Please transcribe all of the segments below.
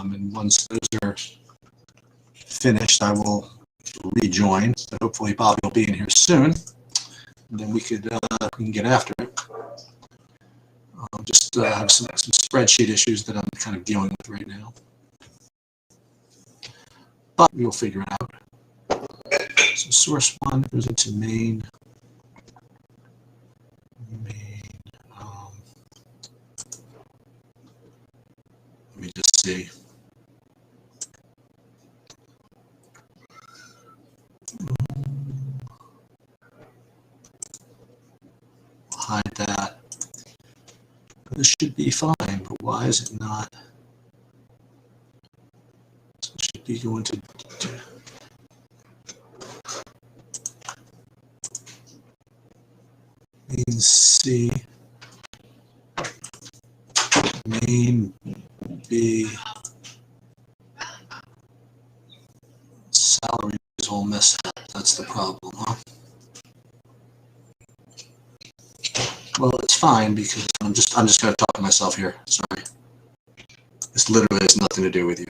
And once those are finished, I will rejoin. So hopefully Bobby will be in here soon. And then we can get after it. Just have some spreadsheet issues that I'm kind of dealing with right now. But we'll figure it out. So source one goes into main. Let me just see. Hide that. This should be fine, but why is it not? So it should be going to main C, main B, salary is all messed up. That's the problem, huh? Well, it's fine because I'm just going to talk to myself here. Sorry. This literally has nothing to do with you.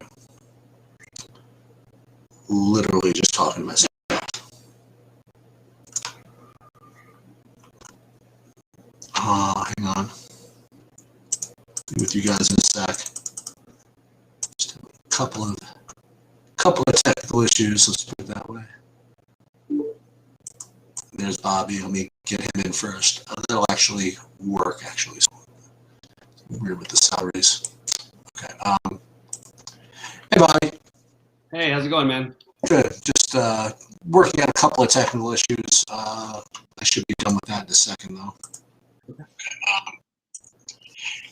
Literally just talking to myself. Hang on. Be with you guys in a sec. Just have a couple of technical issues. Let's put it that way. There's Bobby. Let me get him in first. That'll actually work. Actually, so weird with the salaries. Okay. Hey, Bobby. Hey, how's it going, man? Good. Just working out a couple of technical issues. I should be done with that in a second, though. Okay.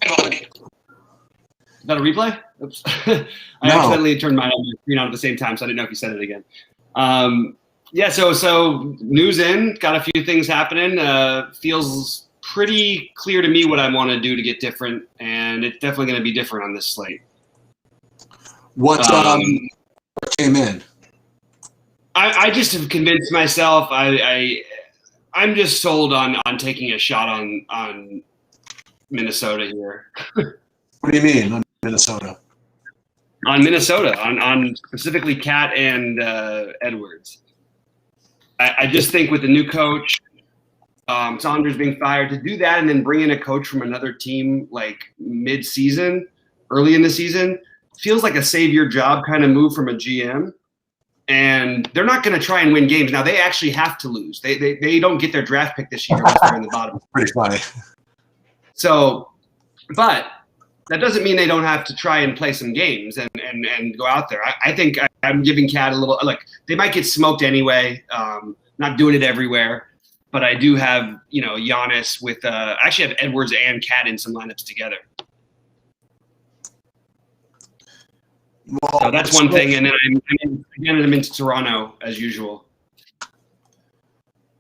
Hey, Bobby. Is that a replay? Oops. I accidentally turned my screen on at the same time, so I didn't know if you said it again. Yeah, so news in, got a few things happening. Feels pretty clear to me what I want to do to get different, and it's definitely going to be different on this slate. What came in? I just have convinced myself. I'm just sold on taking a shot on Minnesota here. What do you mean on Minnesota? On Minnesota, on specifically Cat and Edwards. I just think with the new coach, Saunders being fired, to do that and then bring in a coach from another team like mid-season, early in the season, feels like a save-your job kind of move from a GM. And they're not going to try and win games. Now, they actually have to lose. They don't get their draft pick this year unless they're in the bottom. Pretty funny. So, but that doesn't mean they don't have to try and play some games and go out there. I think I'm giving Cat a little, like, they might get smoked anyway, not doing it everywhere. But I do have, Giannis with, I actually have Edwards and Cat in some lineups together. Well, so that's one thing. And then I'm into Toronto as usual.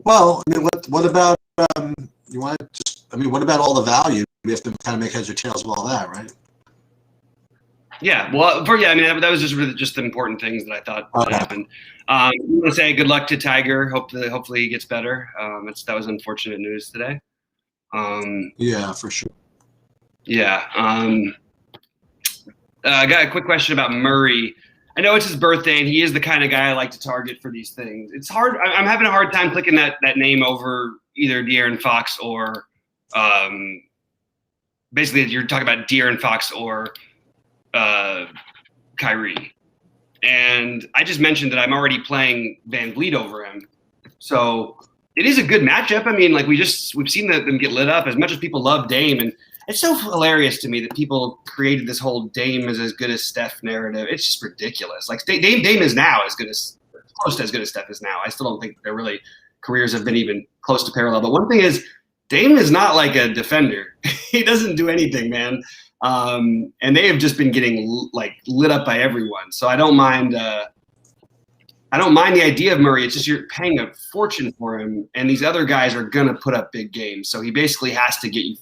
Well, I mean, what about, what about all the value? We have to kind of make heads or tails of all that, right? Yeah, well, that was just the important things that I thought would happen. I want to say good luck to Tiger. Hopefully he gets better. That was unfortunate news today. Yeah, for sure. Yeah. I got a quick question about Murray. I know it's his birthday, and he is the kind of guy I like to target for these things. It's hard. I'm having a hard time clicking that name over either De'Aaron Fox or basically you're talking about De'Aaron Fox or Kyrie. And I just mentioned that I'm already playing Van Vliet over him. So it is a good matchup. I mean, like we've seen them get lit up as much as people love Dame. And it's so hilarious to me that people created this whole Dame is as good as Steph narrative. It's just ridiculous. Like Dame is now close to as good as Steph is now. I still don't think their really careers have been even close to parallel. But one thing is Dame is not like a defender. He doesn't do anything, man. And they have just been getting lit up by everyone. So I don't mind the idea of Murray. It's just you're paying a fortune for him, and these other guys are gonna put up big games. So he basically has to get you.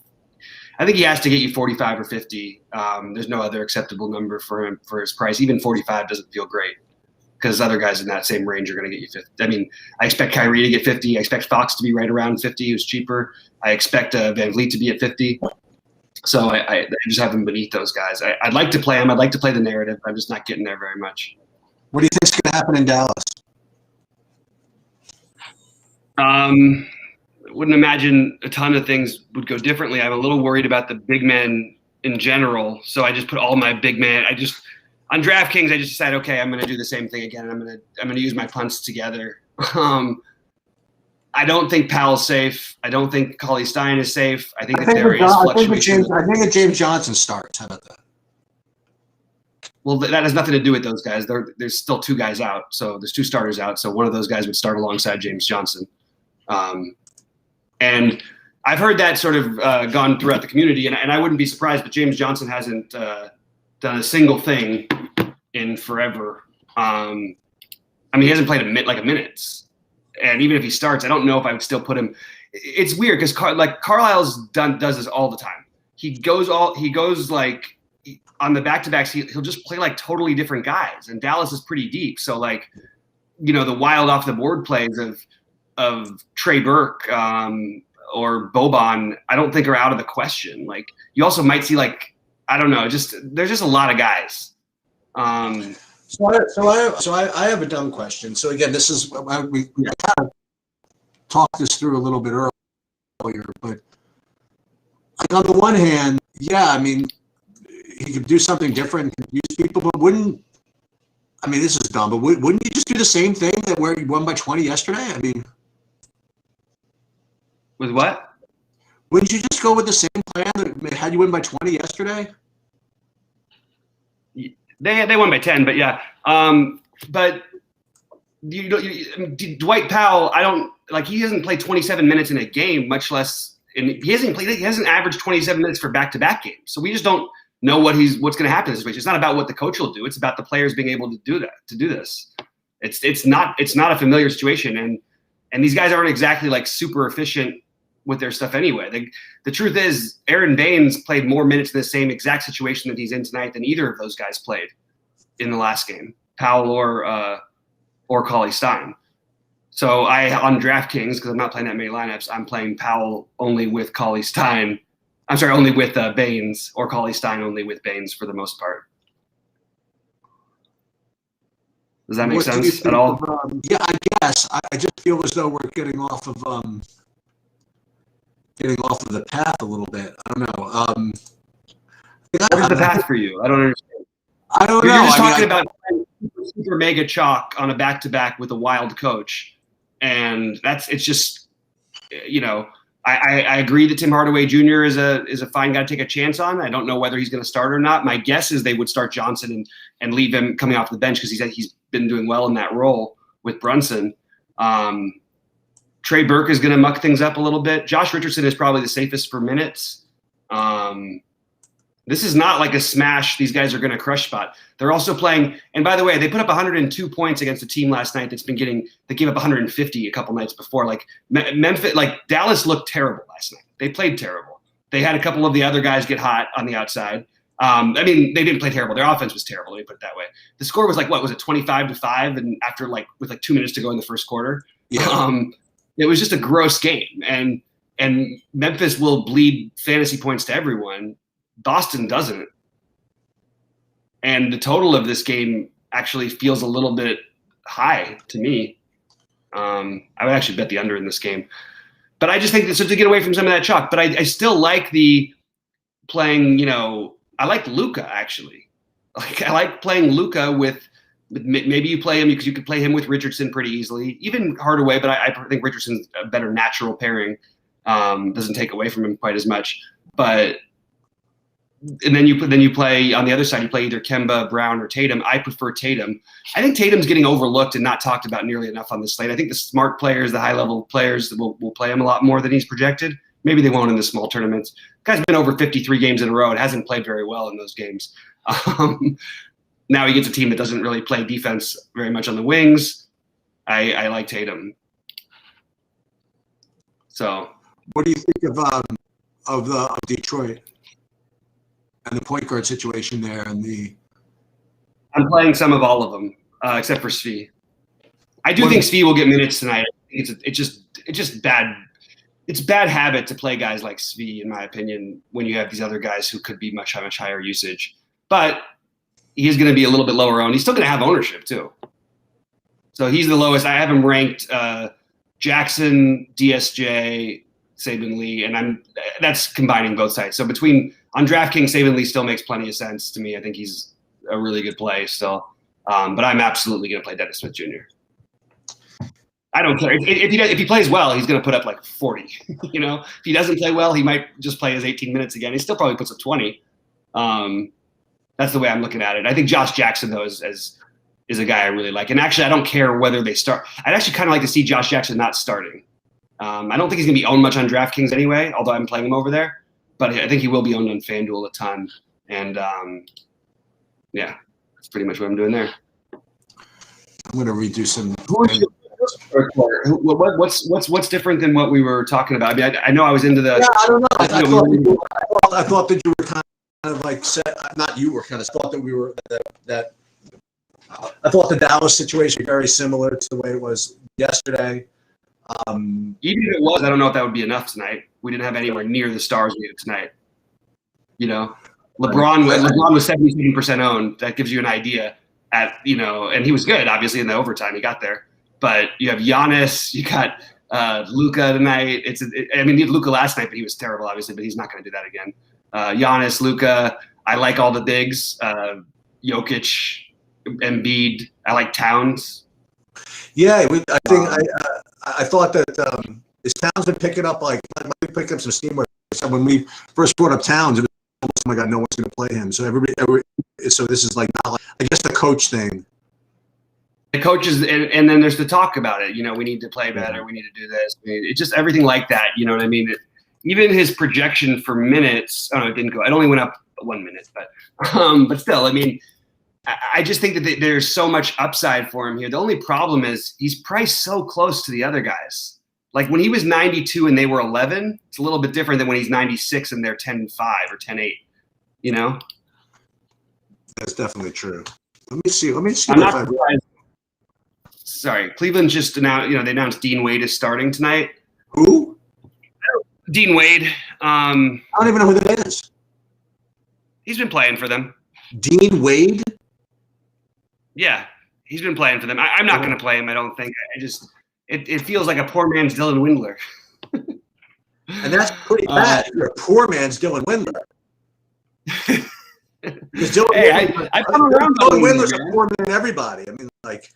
I think he has to get you 45 or 50. There's no other acceptable number for him for his price. Even 45 doesn't feel great because other guys in that same range are going to get you 50. I mean, I expect Kyrie to get 50. I expect Fox to be right around 50, who's cheaper. I expect Van Vliet to be at 50. So I just have him beneath those guys. I'd like to play him. I'd like to play the narrative. I'm just not getting there very much. What do you think's going to happen in Dallas? Wouldn't imagine a ton of things would go differently. I'm a little worried about the big men in general. So I just put all my big men. On DraftKings, I just decided, okay, I'm going to do the same thing again. I'm going to use my punts together. I don't think Powell's safe. I don't think Cauley-Stein is safe. I think there is fluctuation. I think that James Johnson starts. How about that? Well, that has nothing to do with those guys. There's still two guys out. So there's two starters out. So one of those guys would start alongside James Johnson. And I've heard that sort of gone throughout the community, and I wouldn't be surprised, but James Johnson hasn't done a single thing in forever. I mean, he hasn't played a minute. And even if he starts, I don't know if I would still put him. It's weird because Carlisle's does this all the time. He goes like on the back-to-backs. He'll just play like totally different guys, and Dallas is pretty deep. So like, the wild off the board plays of Trey Burke or Boban, I don't think are out of the question. Like you also might see I don't know, there's just a lot of guys. So I have a dumb question. So again, this is we kind of talked this through a little bit earlier, but like on the one hand, yeah, I mean, he could do something different, use people, but this is dumb, but wouldn't you just do the same thing that where you won by 20 yesterday? I mean, with what? Wouldn't you just go with the same plan that had you win by 20 yesterday? They won by 10, but yeah. But Dwight Powell, he hasn't played 27 minutes in a game, much less he hasn't averaged 27 minutes for back-to-back games. So we just don't know what's going to happen in this situation. It's not about what the coach will do. It's about the players being able to do this. It's not a familiar situation, and these guys aren't exactly like super efficient with their stuff anyway. The truth is, Aaron Baines played more minutes in the same exact situation that he's in tonight than either of those guys played in the last game, Powell or Cauley-Stein. So on DraftKings, because I'm not playing that many lineups, I'm playing Powell only with Cauley-Stein. I'm sorry, only with Baines, or Cauley-Stein only with Baines for the most part. Does that make sense at all? Yeah, I guess. I just feel as though we're getting off of the path a little bit. I don't know. Where's the path for you? I don't understand. I don't know. You're just talking about super mega chalk on a back-to-back with a wild coach, and it's just, I agree that Tim Hardaway Jr. is a fine guy to take a chance on. I don't know whether he's going to start or not. My guess is they would start Johnson and leave him coming off the bench because he's been doing well in that role with Brunson. Trey Burke is going to muck things up a little bit. Josh Richardson is probably the safest for minutes. This is not like a smash. These guys are going to crush spot. They're also playing. And by the way, they put up 102 points against a team last night they gave up 150 a couple nights before. Like Memphis, Dallas looked terrible last night. They played terrible. They had a couple of the other guys get hot on the outside. They didn't play terrible. Their offense was terrible. Let me put it that way. The score was 25-5, and after with 2 minutes to go in the first quarter. Yeah. It was just a gross game, and Memphis will bleed fantasy points to everyone. Boston doesn't. And the total of this game actually feels a little bit high to me. I would actually bet the under in this game. But I just think so to get away from some of that chalk. But I still like the playing, I like Luka actually. I like playing Luka with maybe you play him because you could play him with Richardson pretty easily, even Hardaway. But I think Richardson's a better natural pairing. Doesn't take away from him quite as much. But and then you play on the other side. You play either Kemba, Brown, or Tatum. I prefer Tatum. I think Tatum's getting overlooked and not talked about nearly enough on this slate. I think the smart players, the high-level players, will play him a lot more than he's projected. Maybe they won't in the small tournaments. The guy's been over 53 games in a row and hasn't played very well in those games. Now he gets a team that doesn't really play defense very much on the wings. I like Tatum. So, what do you think of Detroit and the point guard situation there? I'm playing some of all of them except for Svi. I do think Svi will get minutes tonight. It's just bad. it's bad habit to play guys like Svi, in my opinion, when you have these other guys who could be much higher usage. But he's going to be a little bit lower owned. He's still going to have ownership too. So he's the lowest. I have him ranked Jackson, DSJ, Saban Lee, and that's combining both sides. So on DraftKings, Saban Lee still makes plenty of sense to me. I think he's a really good play still. But I'm absolutely going to play Dennis Smith Jr. I don't care. If he plays well, he's going to put up like 40. You know, if he doesn't play well, he might just play his 18 minutes again. He still probably puts up 20. That's the way I'm looking at it. I think Josh Jackson, though, is a guy I really like. And actually, I don't care whether they start. I'd actually kind of like to see Josh Jackson not starting. I don't think he's going to be owned much on DraftKings anyway, although I'm playing him over there. But I think he will be owned on FanDuel a ton. And, yeah, that's pretty much what I'm doing there. I'm going to redo some. What's different than what we were talking about? I mean, I know I was into the. Yeah, I don't know. I thought that you were kind of like not you were kind of thought that we were that. I thought the Dallas situation was very similar to the way it was yesterday. Even if it was, I don't know if that would be enough tonight. We didn't have anywhere near the stars we did tonight. You know, LeBron was 77% owned. That gives you an idea. And he was good, obviously, in the overtime. He got there. But you have Giannis, you got Luka tonight. You had Luka last night, but he was terrible, obviously, but he's not going to do that again. Giannis, Luka, I like all the bigs. Jokic, Embiid, I like Towns. Yeah, I thought that is Towns been picking up, like, might be picking up some steam. When we first brought up Towns, it was almost, oh my God, no one's going to play him. So so this is like not like, I guess the coach thing. The coaches, and then there's the talk about it. You know, we need to play better. We need to do this. It's just everything like that. You know what I mean? Even his projection for minutes, it didn't go. It only went up 1 minute, but still, I mean, I just think that there's so much upside for him here. The only problem is he's priced so close to the other guys. Like when he was 92 and they were 11, it's a little bit different than when he's 96 and they're 10-5 or 10-8. You know? That's definitely true. Let me see. I'm not surprised. Sorry, Cleveland just announced. They announced Dean Wade is starting tonight. Who? Dean Wade. I don't even know who that is. He's been playing for them. Dean Wade? Yeah, he's been playing for them. I'm not going to play him. I don't think. It feels like a poor man's Dylan Windler. And that's pretty bad. You're a poor man's Dylan Windler. I come around. Dylan Windler's a poor man. Everybody. I mean, like.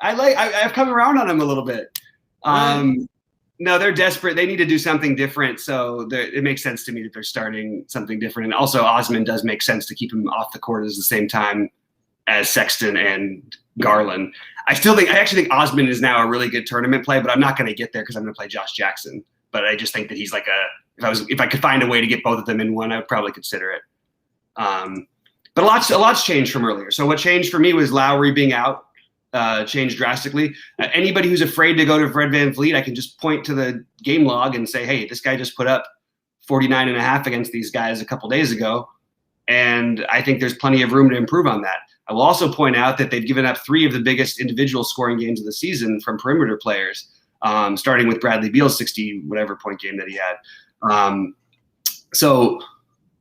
I've come around on him a little bit. No, they're desperate. They need to do something different. So it makes sense to me that they're starting something different. And also Osman does make sense to keep him off the court at the same time as Sexton and Garland. I actually think Osman is now a really good tournament play, but I'm not going to get there because I'm going to play Josh Jackson. But I just think that he's like if I could find a way to get both of them in one, I would probably consider it. But a lot's changed from earlier. So what changed for me was Lowry being out. Changed drastically. Anybody who's afraid to go to Fred VanVleet, I can just point to the game log and say, hey, this guy just put up 49.5 against these guys a couple days ago. And I think there's plenty of room to improve on that. I will also point out that they've given up 3 of the biggest individual scoring games of the season from perimeter players, starting with Bradley Beal's 60-whatever point game that he had. So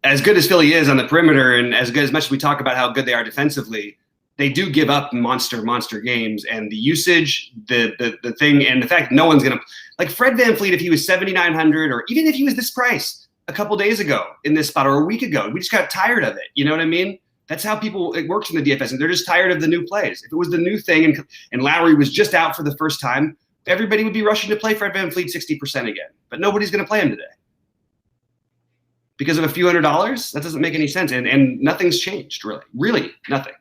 as good as Philly is on the perimeter and as much as we talk about how good they are defensively, they do give up monster games, and the usage, the thing, and the fact no one's going to – like Fred VanVleet, if he was 7,900 or even if he was this price a couple days ago in this spot or a week ago, we just got tired of it. You know what I mean? That's how it works in the DFS, and they're just tired of the new plays. If it was the new thing and Lowry was just out for the first time, everybody would be rushing to play Fred VanVleet 60% again, but nobody's going to play him today. Because of a few $100s? That doesn't make any sense, and nothing's changed, really nothing.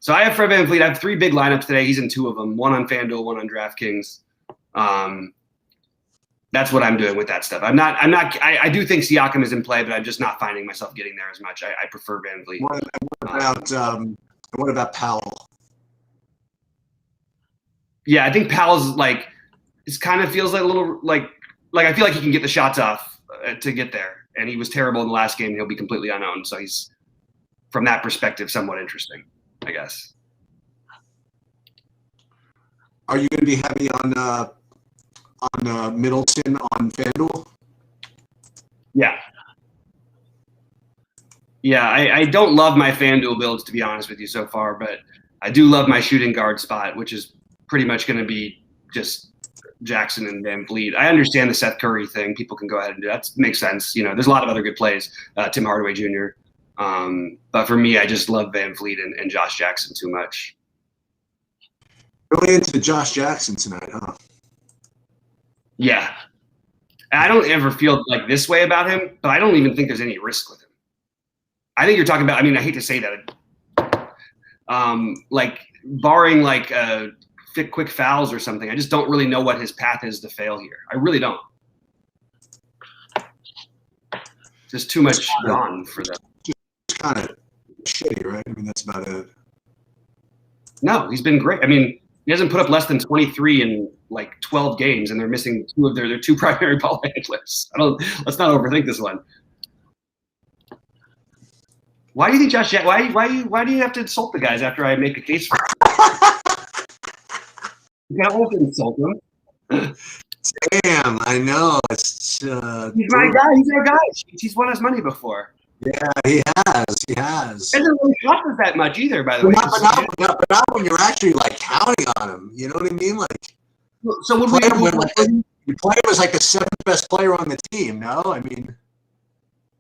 So I have Fred VanVleet. I have 3 big lineups today. He's in 2 of them, one on FanDuel, one on DraftKings. That's what I'm doing with that stuff. I do think Siakam is in play, but I'm just not finding myself getting there as much. I prefer VanVleet. What about Powell? Yeah, I think Powell's like, it kind of feels like a little like I feel like he can get the shots off to get there. And he was terrible in the last game. He'll be completely unowned. So he's, from that perspective, somewhat interesting, I guess. Are you going to be heavy Middleton on FanDuel? Yeah. Yeah, I don't love my FanDuel builds, to be honest with you, so far, but I do love my shooting guard spot, which is pretty much going to be just Jackson and Van Vliet. I understand the Seth Curry thing. People can go ahead and do that. Makes sense. There's a lot of other good plays. Tim Hardaway Jr. But for me, I just love Van Vliet and Josh Jackson too much. Really into Josh Jackson tonight, huh? Yeah. I don't ever feel like this way about him, but I don't even think there's any risk with him. I think you're talking about, I hate to say that, like barring like quick fouls or something, I just don't really know what his path is to fail here. I really don't. Just too much gone for them. Just kind of shitty, right? That's about it. No, he's been great. He hasn't put up less than 23 in like 12 games, and they're missing two of their two primary ball handlers. Let's not overthink this one. Why do you think Josh? Why do you have to insult the guys after I make a case for it? You can't have to insult them. Damn, I know. It's he's my guy. He's our guy. He's won us money before. Yeah, he has. He doesn't really cost us that much either, by the way. But not when you're actually like counting on him. You know what I mean? Like, so would you play him as like the seventh best player on the team? No,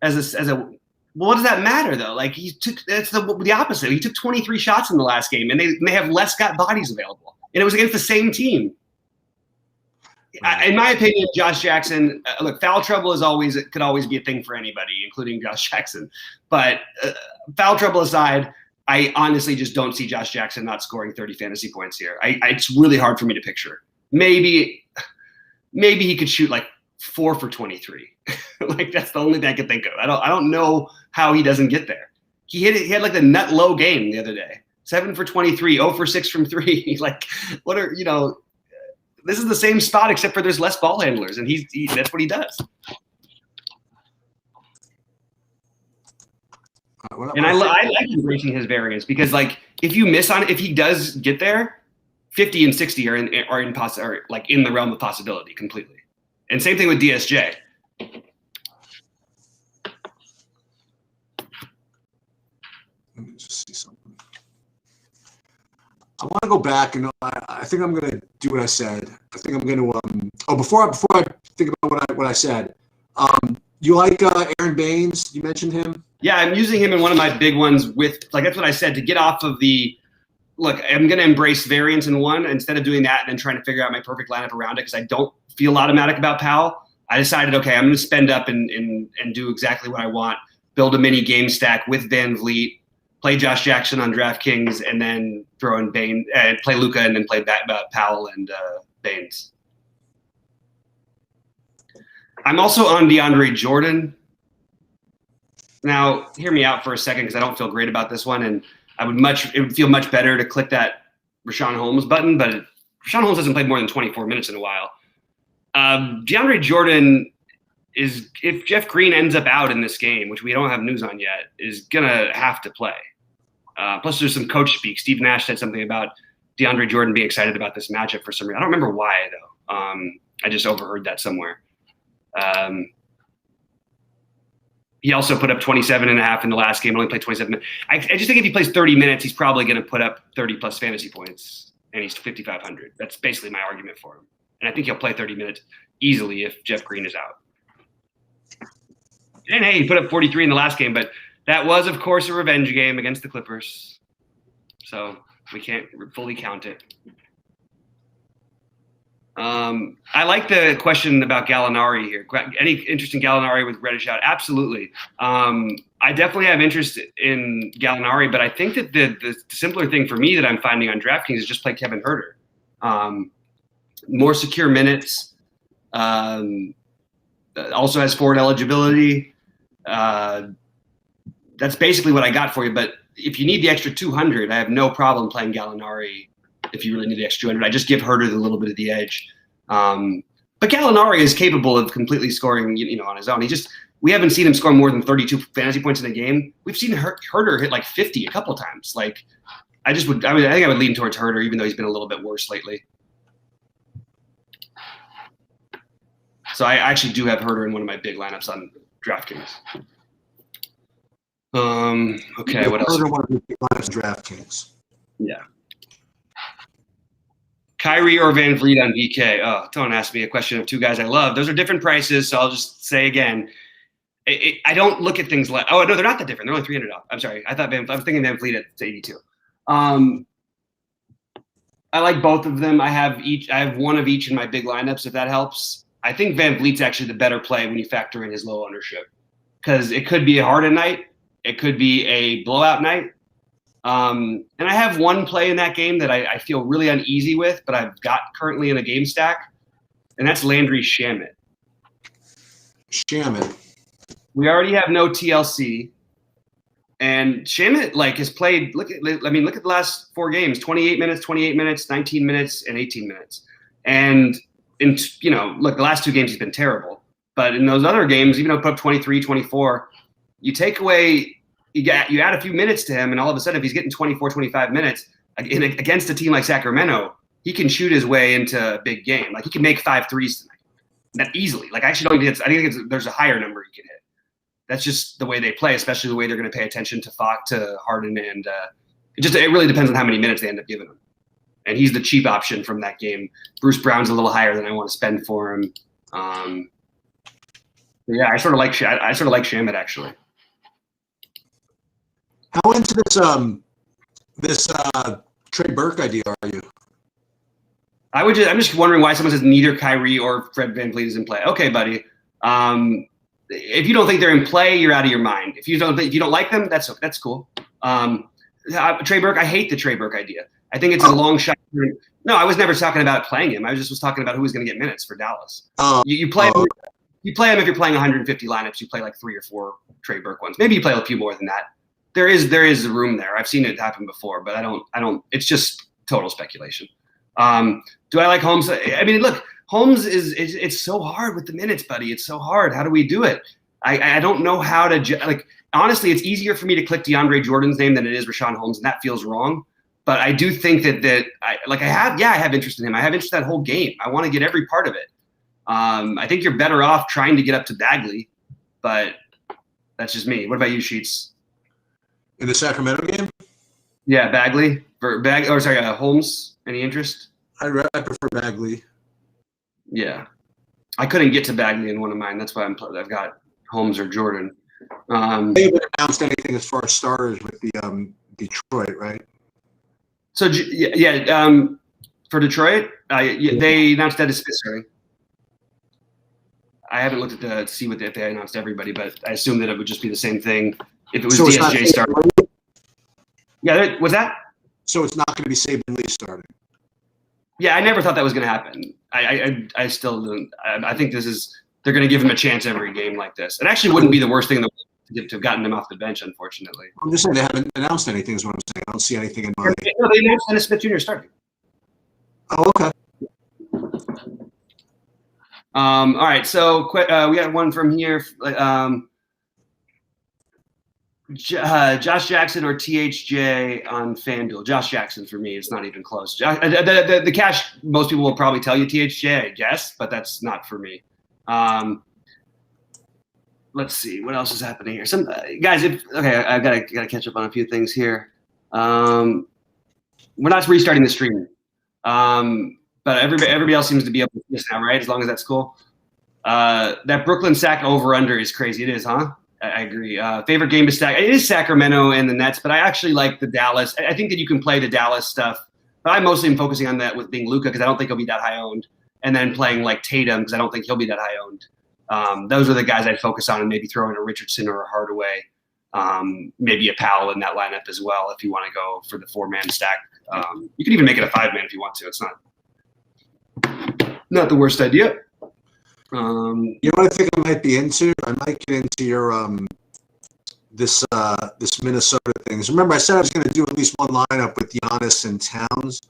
as a. Well, what does that matter though? Like it's the opposite. He took 23 shots in the last game, and they have less bodies available, and it was against the same team. In my opinion, Josh Jackson. Look, foul trouble could always be a thing for anybody, including Josh Jackson. But foul trouble aside, I honestly just don't see Josh Jackson not scoring 30 fantasy points here. It's really hard for me to picture. Maybe he could shoot like 4 for 23. Like that's the only thing I can think of. I don't know how he doesn't get there. He had like the nut low game the other day. 7 for 23, 0 for 6 from 3. Like this is the same spot except for there's less ball handlers, and that's what he does. And I like embracing his variance because like if you miss on it, if he does get there, 50 and 60 are in the realm of possibility completely. And same thing with DSJ. Let me just see something. I want to go back and I think I'm going to do what I said. I think I'm going to before I think about what I said. You like Aaron Baines? You mentioned him. Yeah, I'm using him in one of my big ones with that's what I said to get off of the. Look, I'm going to embrace variance in one instead of doing that and then trying to figure out my perfect lineup around it because I don't feel automatic about Powell. I decided, okay, I'm going to spend up and do exactly what I want. Build a mini game stack with Van Vliet, play Josh Jackson on DraftKings, and then throw in Baines, play Luka, and then play Powell and Baines. I'm also on DeAndre Jordan. Now, hear me out for a second because I don't feel great about this one, and it would feel much better to click that Richaun Holmes button, but Richaun Holmes hasn't played more than 24 minutes in a while. DeAndre Jordan is, if Jeff Green ends up out in this game, which we don't have news on yet, is going to have to play. Plus, there's some coach speak. Steve Nash said something about DeAndre Jordan being excited about this matchup for some reason. I don't remember why, though. I just overheard that somewhere. He also put up 27.5 in the last game, only played 27 minutes. I just think if he plays 30 minutes, he's probably going to put up 30-plus fantasy points, and he's 5,500. That's basically my argument for him. And I think he'll play 30 minutes easily if Jeff Green is out. And, hey, he put up 43 in the last game, but that was, of course, a revenge game against the Clippers. So we can't fully count it. I like the question about Gallinari here. Any interest in Gallinari with Reddish out? Absolutely. I definitely have interest in Gallinari, but I think that the simpler thing for me that I'm finding on DraftKings is just play Kevin Huerter. More secure minutes. Also has forward eligibility. That's basically what I got for you. But if you need the extra 200, I have no problem playing Gallinari. If you really need the extra 200, I just give Huerter a little bit of the edge. But Gallinari is capable of completely scoring, on his own. We haven't seen him score more than 32 fantasy points in a game. We've seen Huerter hit like 50 a couple times. Like, I think I would lean towards Huerter, even though he's been a little bit worse lately. So I actually do have Herter in one of my big lineups on DraftKings. Okay, what else? Herter, one of the big lineups, DraftKings. Yeah. Kyrie or Van Vliet on VK? Oh, don't ask me a question of two guys I love. Those are different prices, so I'll just say again, I don't look at things like. Oh no, they're not that different. They're only $300. I'm sorry. I was thinking Van Vliet at 82. I like both of them. I have one of each in my big lineups. If that helps, I think Van Vliet's actually the better play when you factor in his low ownership, because it could be a Harden night, it could be a blowout night. And I have one play in that game that I feel really uneasy with, but I've got currently in a game stack, and that's Landry Shamet. Shamet. We already have no TLC, and Shamet has played. Look at the last 4 games: 28 minutes, 19 minutes, and 18 minutes. And the last 2 games he's been terrible. But in those other games, even though he put up 23, 24, you take away. You add a few minutes to him, and all of a sudden, if he's getting 24, 25 minutes against a team like Sacramento, he can shoot his way into a big game. He can make 5 threes tonight, that easily. I actually don't think there's a higher number he can hit. That's just the way they play, especially the way they're going to pay attention to Harden, and it really depends on how many minutes they end up giving him. And he's the cheap option from that game. Bruce Brown's a little higher than I want to spend for him. Yeah, I sort of like Shamet actually. How into this Trey Burke idea are you? I'm just wondering why someone says neither Kyrie or Fred VanVleet is in play. Okay, buddy. If you don't think they're in play, you're out of your mind. If you don't like them, that's cool. Trey Burke, I hate the Trey Burke idea. I think it's a long shot. No, I was never talking about playing him. I was talking about who was going to get minutes for Dallas. You play him. You play him if you're playing 150 lineups. You play 3 or 4 Trey Burke ones. Maybe you play a few more than that. There is room there. I've seen it happen before, but I don't. It's just total speculation. Do I like Holmes? I mean, look, Holmes it's so hard with the minutes, buddy. It's so hard. How do we do it? I don't know how to honestly, it's easier for me to click DeAndre Jordan's name than it is Richaun Holmes, and that feels wrong. But I do think that I have interest in him. I have interest in that whole game. I want to get every part of it. I think you're better off trying to get up to Bagley, but that's just me. What about you, Sheets? In the Sacramento game? Yeah, Bagley. Holmes. Any interest? I prefer Bagley. Yeah, I couldn't get to Bagley in one of mine. That's why I've got Holmes or Jordan. They haven't announced anything as far as starters with the Detroit, right? So for Detroit, they announced Dennis Smith starting. I haven't looked at to see if they announced everybody, but I assume that it would just be the same thing if it was DSJ starting. Yeah, was that? So it's not going to be Saban Lee starting. Yeah, I never thought that was going to happen. I still don't. I think they're going to give him a chance every game like this. It actually wouldn't be the worst thing in the world to have gotten him off the bench, unfortunately. I'm just saying they haven't announced anything is what I'm saying. I don't see anything in mind. No, they announced Dennis Smith Jr. starting. Oh, okay. All right, so we got one from here. Josh Jackson or THJ on FanDuel. Josh Jackson for me. It's not even close. The cash, most people will probably tell you THJ, I guess, but that's not for me. Let's see what else is happening here. Some guys, I gotta catch up on a few things here. We're not restarting the stream, but everybody else seems to be able to do this now, right? As long as that's cool. That Brooklyn Sac over under is crazy. It is, huh? I agree. Favorite game to stack? It is Sacramento and the Nets, but I actually like the Dallas. I think that you can play the Dallas stuff, but I mostly am focusing on that with being Luka because I don't think he'll be that high owned, and then playing Tatum because I don't think he'll be that high owned. Those are the guys I'd focus on, and maybe throw in a Richardson or a Hardaway, maybe a Powell in that lineup as well if you want to go for the 4-man stack. You can even make it a 5-man if you want to. It's not the worst idea. You know what I think I might be into? I might get into your this Minnesota things. Remember, I said I was going to do at least one lineup with Giannis and Towns.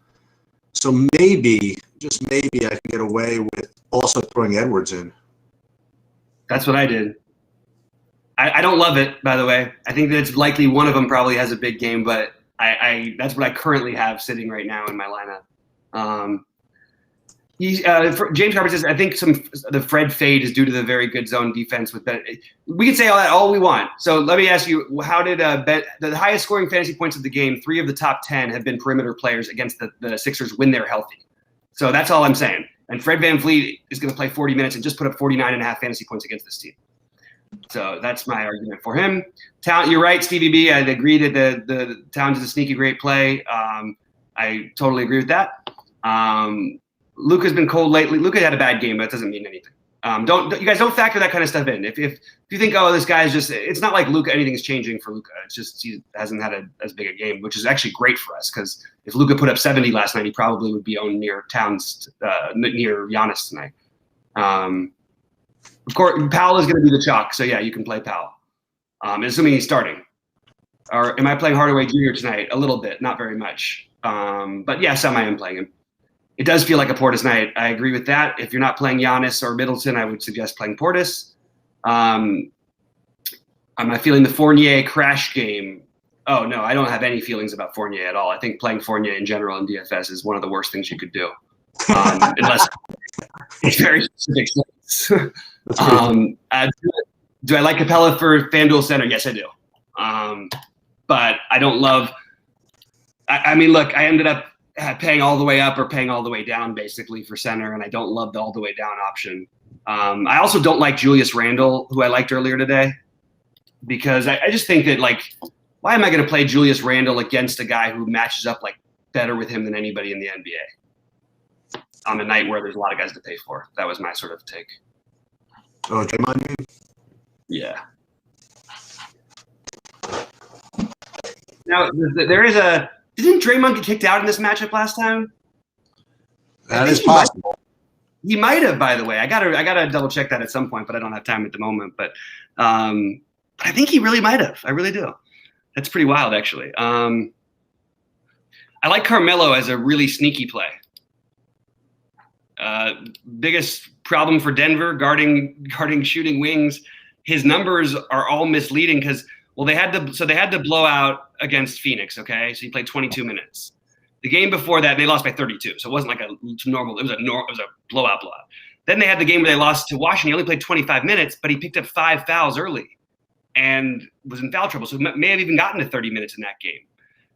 So maybe, just maybe, I can get away with also throwing Edwards in. That's what I did. I don't love it, by the way. I think that it's likely one of them probably has a big game, but I that's what I currently have sitting right now in my lineup. James Carver says, I think the Fred fade is due to the very good zone defense. With that, we can say all we want. So let me ask you, how did the highest scoring fantasy points of the game? 3 of the top 10 have been perimeter players against the Sixers when they're healthy. So that's all I'm saying. And Fred VanVleet is going to play 40 minutes and just put up 49.5 fantasy points against this team. So that's my argument for him. You're right, Stevie B. I agree that the Towns is a sneaky great play. I totally agree with that. Luka's been cold lately. Luka had a bad game, but it doesn't mean anything. You guys don't factor that kind of stuff in. If you think, oh, this guy's just, it's not like Luka, anything's changing for Luka. It's just he hasn't had as big a game, which is actually great for us because if Luka put up 70 last night, he probably would be owned near near Giannis tonight. Of course, Powell is going to be the chalk, so yeah, you can play Powell, assuming he's starting. Or am I playing Hardaway Jr. tonight? A little bit, not very much. But yeah, some I am playing him. It does feel like a Portis night. I agree with that. If you're not playing Giannis or Middleton, I would suggest playing Portis. Am I feeling the Fournier crash game? Oh, no, I don't have any feelings about Fournier at all. I think playing Fournier in general in DFS is one of the worst things you could do, unless it's very specific. Do I like Capella for FanDuel Center? Yes, I do. But I don't love – I mean, look, I ended up paying all the way up or paying all the way down basically for center, and I don't love the all the way down option. I also don't like Julius Randle, who I liked earlier today, because I just think that, like, why am I going to play Julius Randle against a guy who matches up like better with him than anybody in the NBA on a night where there's a lot of guys to pay for? That was my sort of take. Oh, Draymond? Yeah. Now there is a. Didn't Draymond get kicked out in this matchup last time? That is possible. He might have, by the way. I gotta double check that at some point, but I don't have time at the moment. But I think he really might have. I really do. That's pretty wild, actually. I like Carmelo as a really sneaky play. Biggest problem for Denver guarding shooting wings. His numbers are all misleading because. Well, they had to blow out against Phoenix, okay? So he played 22 minutes. The game before that, they lost by 32, so it wasn't like a normal. It was a blowout. Then they had the game where they lost to Washington. He only played 25 minutes, but he picked up 5 fouls early and was in foul trouble. So he may have even gotten to 30 minutes in that game.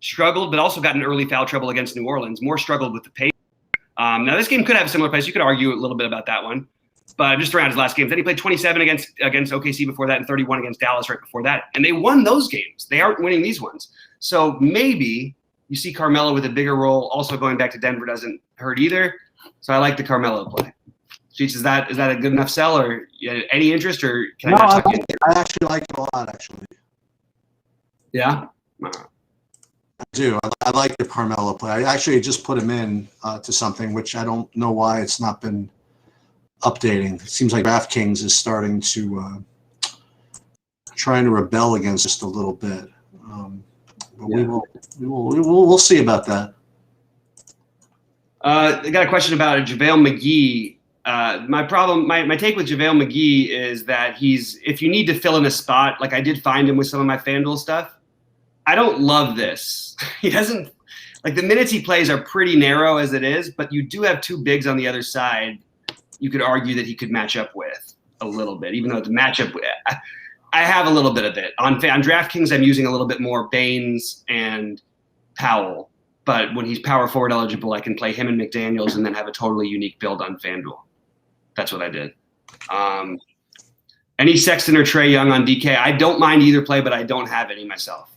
Struggled, but also got in early foul trouble against New Orleans. More struggled with the pace. Now, this game could have similar plays. You could argue a little bit about that one. But just around his last games. Then he played 27 against OKC before that and 31 against Dallas right before that. And they won those games. They aren't winning these ones. So maybe you see Carmelo with a bigger role. Also going back to Denver doesn't hurt either. So I like the Carmelo play. Sheets, is that a good enough sell or any interest or can I actually like it a lot, actually. Yeah? I do. I like the Carmelo play. I actually just put him in to something, which I don't know why it's not been updating. It seems like DraftKings is starting to trying to rebel against just a little bit. But yeah. we'll see about that. I got a question about JaVale McGee. My take with JaVale McGee is that if you need to fill in a spot, like I did find him with some of my FanDuel stuff, I don't love this. He doesn't, like the minutes he plays are pretty narrow as it is, but you do have 2 bigs on the other side you could argue that he could match up with a little bit, even though the matchup, I have a little bit of it. On DraftKings, I'm using a little bit more Baines and Powell, but when he's power forward eligible, I can play him and McDaniels and then have a totally unique build on FanDuel. That's what I did. Any Sexton or Trae Young on DK? I don't mind either play, but I don't have any myself.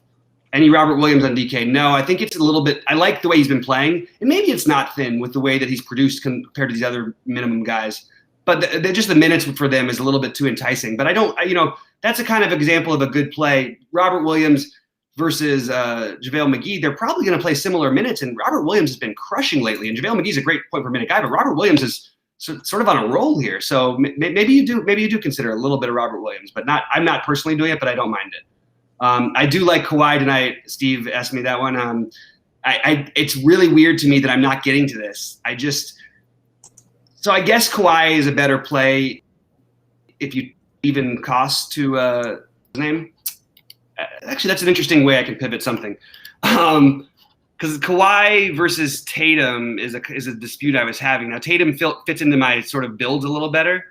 Any Robert Williams on DK? No, I think it's a little bit – I like the way he's been playing. And maybe it's not thin with the way that he's produced compared to these other minimum guys. But just the minutes for them is a little bit too enticing. But I don't – that's a kind of example of a good play. Robert Williams versus JaVale McGee, they're probably going to play similar minutes. And Robert Williams has been crushing lately. And JaVale McGee's a great point per minute guy. But Robert Williams is sort of on a roll here. So maybe you do consider a little bit of Robert Williams. But I'm not personally doing it, but I don't mind it. I do like Kawhi tonight. Steve asked me that one. It's really weird to me that I'm not getting to this. So I guess Kawhi is a better play if you even cost to his name. Actually, that's an interesting way I can pivot something. because Kawhi versus Tatum is a dispute I was having. Now Tatum fits into my sort of build a little better,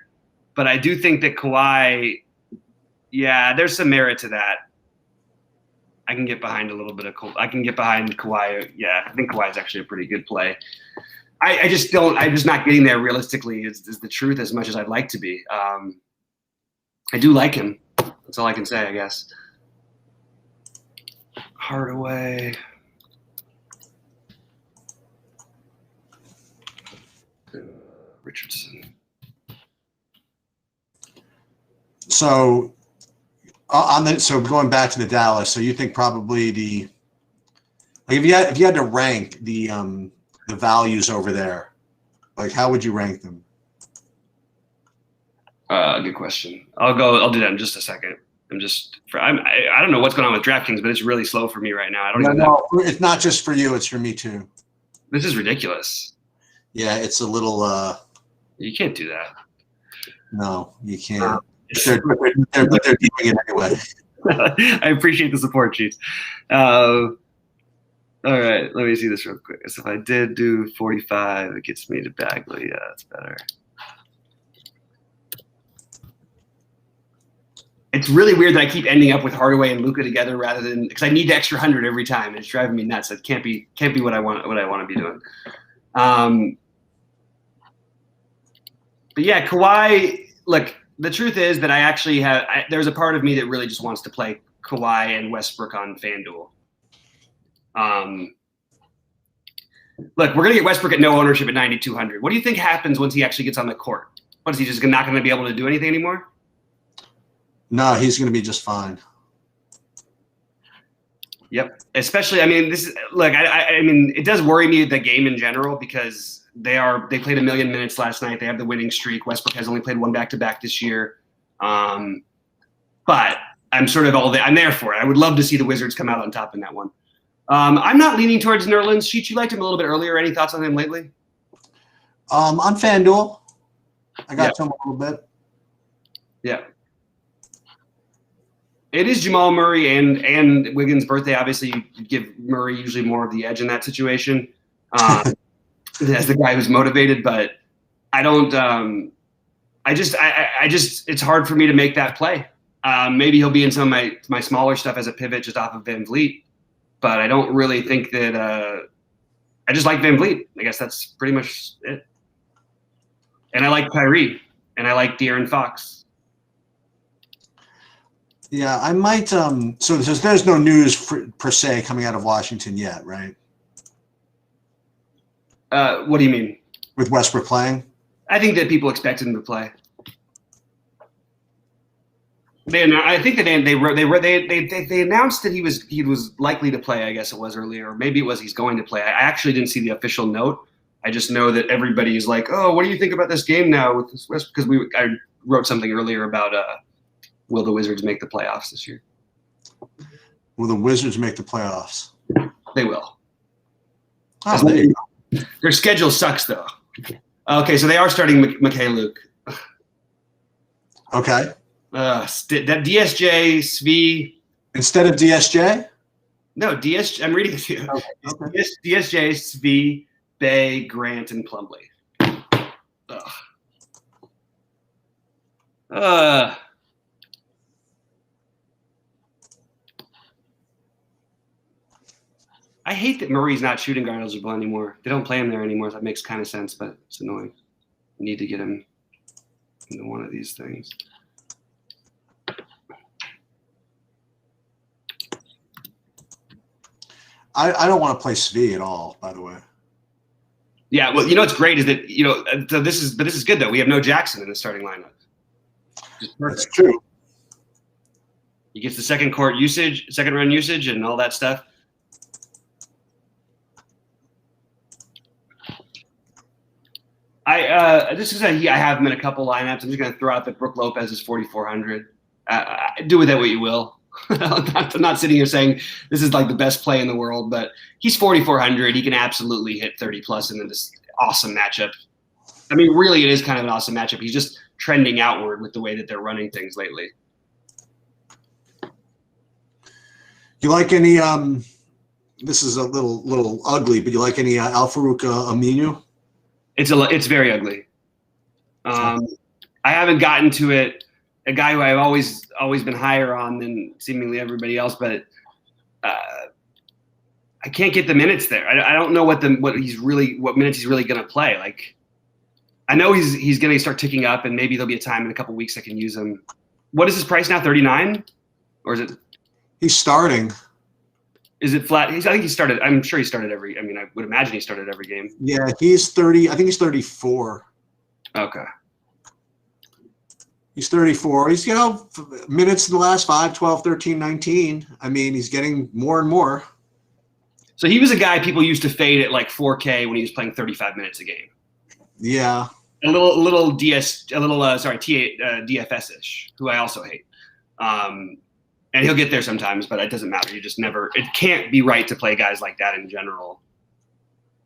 but I do think that Kawhi, yeah, there's some merit to that. I can get behind a little bit of I can get behind Kawhi. Yeah, I think Kawhi is actually a pretty good play. I just don't. I'm just not getting there realistically. Is the truth as much as I'd like to be. I do like him. That's all I can say, I guess. Hardaway. Richardson. So so going back to the Dallas, so you think probably if you had to rank the values over there, like how would you rank them? Good question. I'll do that in just a second. I don't know what's going on with DraftKings, but it's really slow for me right now. I don't even know. It's not just for you, it's for me too. This is ridiculous. Yeah, it's a little You can't do that. No, you can't. But they're doing it anyway. I appreciate the support, Chiefs. All right, let me see this real quick. So if I did do 45, it gets me to Bagley. Yeah, that's better. It's really weird that I keep ending up with Hardaway and Luka together rather than because I need the extra 100 every time. And it's driving me nuts. It can't be what I want to be doing. But yeah, Kawhi. Look, the truth is that I actually there's a part of me that really just wants to play Kawhi and Westbrook on FanDuel. Look, we're gonna get Westbrook at no ownership at 9,200. What do you think happens once he actually gets on the court? What is he just not going to be able to do anything anymore? No, he's going to be just fine. Yep. Especially, I mean, I mean, it does worry me the game in general because they played 1 million minutes last night. They have the winning streak. Westbrook has only played one back-to-back this year. But I'm sort of I'm there for it. I would love to see the Wizards come out on top in that one. I'm not leaning towards Nerlens. Sheet, you liked him a little bit earlier. Any thoughts on him lately? On FanDuel, I got to him a little bit. Yeah. It is Jamal Murray and Wiggins' birthday. Obviously, you give Murray usually more of the edge in that situation as the guy who's motivated. But I don't. I just. It's hard for me to make that play. Maybe he'll be in some of my smaller stuff as a pivot just off of Van Vliet, but I don't really think that. I just like Van Vliet. I guess that's pretty much it. And I like Kyrie, and I like De'Aaron Fox. Yeah, I might. So there's no news per se coming out of Washington yet, right? What do you mean? With Westbrook playing? I think that people expect him to play. I think that they announced that he was likely to play. I guess it was earlier, or maybe it was he's going to play. I actually didn't see the official note. I just know that everybody is like, "Oh, what do you think about this game now with this West?" Because I wrote something earlier about will the Wizards make the playoffs this year? Will the Wizards make the playoffs? They will. Oh, there you go. Their schedule sucks, though. Okay, so they are starting Mikhailuk. Okay. That DSJ, Svi. Instead of DSJ? No, DSJ. I'm reading it to you. Okay. DSJ, Svi, Bay, Grant, and Plumlee. I hate that Murray's not shooting guard eligible anymore. They don't play him there anymore. That makes kind of sense, but it's annoying. You need to get him into one of these things. I don't want to play Svi at all, by the way. Yeah, well, what's great is that so this is good though. We have no Jackson in the starting lineup. That's true. He gets the second run usage, and all that stuff. Just because I have him in a couple lineups, I'm just going to throw out that Brook Lopez is 4,400. Do with that what you will. I'm not sitting here saying this is like the best play in the world, but he's 4,400. He can absolutely hit 30 plus in this awesome matchup. I mean, really, it is kind of an awesome matchup. He's just trending outward with the way that they're running things lately. You like any this is a little ugly, but you like any Al-Farouq Aminu? It's very ugly. I haven't gotten to it. A guy who I've always been higher on than seemingly everybody else, but I can't get the minutes there. I don't know what minutes he's really going to play. Like, I know he's going to start ticking up, and maybe there'll be a time in a couple weeks I can use him. What is his price now? 39, or is it? He's starting. Is it flat? I think he started. I'm sure he started every. I mean, I would imagine he started every game. Yeah, he's 30. I think he's 34. Okay. He's 34. He's, minutes in the last 5, 12, 13, 19. I mean, he's getting more and more. So he was a guy people used to fade at like 4K when he was playing 35 minutes a game. Yeah. A little DFS-ish, who I also hate. And he'll get there sometimes, but it doesn't matter. You just never – it can't be right to play guys like that in general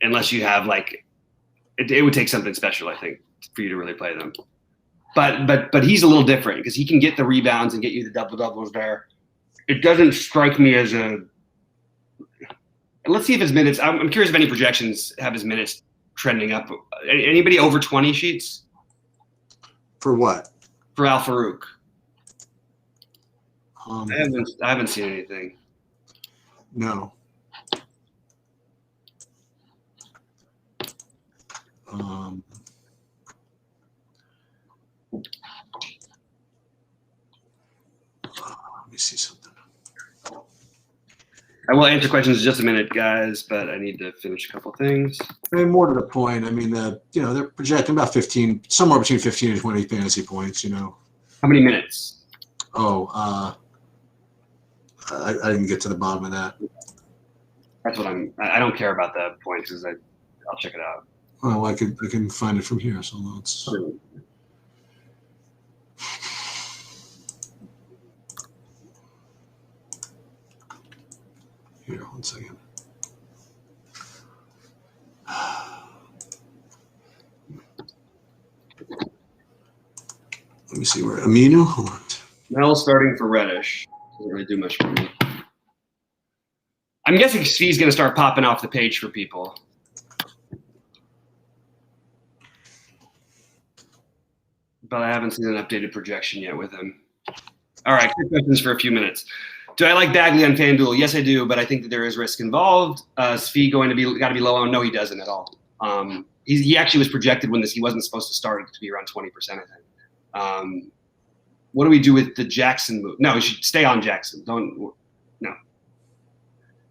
unless you have like – it would take something special, I think, for you to really play them. But he's a little different because he can get the rebounds and get you the double-doubles there. It doesn't strike me as a – let's see if his minutes – I'm curious if any projections have his minutes trending up. Anybody over 20 sheets? For what? For Al-Farouq. I haven't seen anything. No. Let me see something. I will answer questions in just a minute, guys, but I need to finish a couple things. And more to the point, I mean, they're projecting about 15, somewhere between 15 and 20 fantasy points. How many minutes? Oh, I didn't get to the bottom of that. That's what I don't care about the points because I'll check it out. Well, I can find it from here. So let's. Here, 1 second. Let me see where Aminu. Mel starting for Reddish. Doesn't really do much for me. I'm guessing Svi's going to start popping off the page for people. But I haven't seen an updated projection yet with him. All right, quick questions for a few minutes. Do I like Bagley on FanDuel? Yes, I do, but I think that there is risk involved. Svi got to be low on? No, he doesn't at all. He actually was projected when he wasn't supposed to start to be around 20%, I think. What do we do with the Jackson move? No, we should stay on Jackson. No.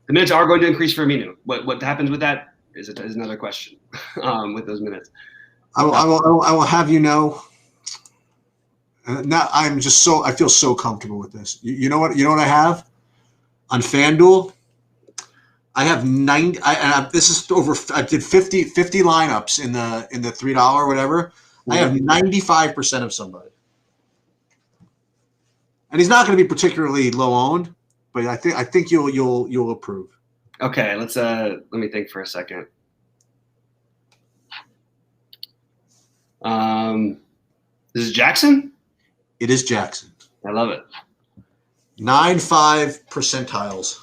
The minutes are going to increase for Aminu. What happens with that is another question with those minutes. I will have you know. Now I feel so comfortable with this. You know what I have on FanDuel? I have 90. This is over. I did 50 lineups in the $3 or whatever. I have 95% of somebody. And he's not going to be particularly low owned, but I think you'll approve. Okay, let me think for a second. This is Jackson? It is Jackson. I love it. 9.5 percentiles.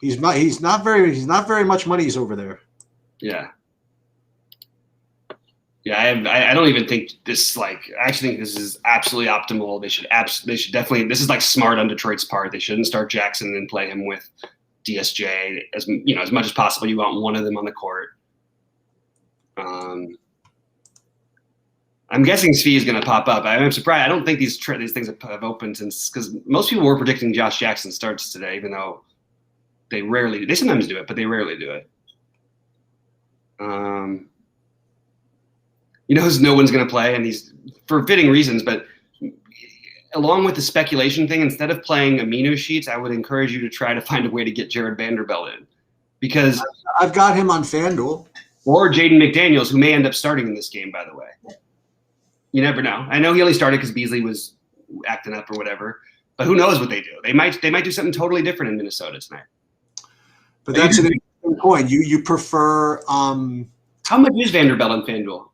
He's not very much money. He's over there. Yeah. Yeah, I don't even think this I actually think this is absolutely optimal. They should definitely. This is like smart on Detroit's part. They shouldn't start Jackson and play him with DSJ as much as possible. You want one of them on the court. I'm guessing Svi is going to pop up. I'm surprised. I don't think these things have opened because most people were predicting Josh Jackson starts today, even though they sometimes do it, but they rarely do it. No one's going to play, and he's for fitting reasons. But along with the speculation thing, instead of playing Aminu sheets, I would encourage you to try to find a way to get Jared Vanderbilt in, because I've got him on FanDuel, or Jaden McDaniels, who may end up starting in this game. By the way, you never know. I know he only started because Beasley was acting up or whatever, but who knows what they do? They might do something totally different in Minnesota tonight. But that's an interesting point. You prefer? How much is Vanderbilt on FanDuel?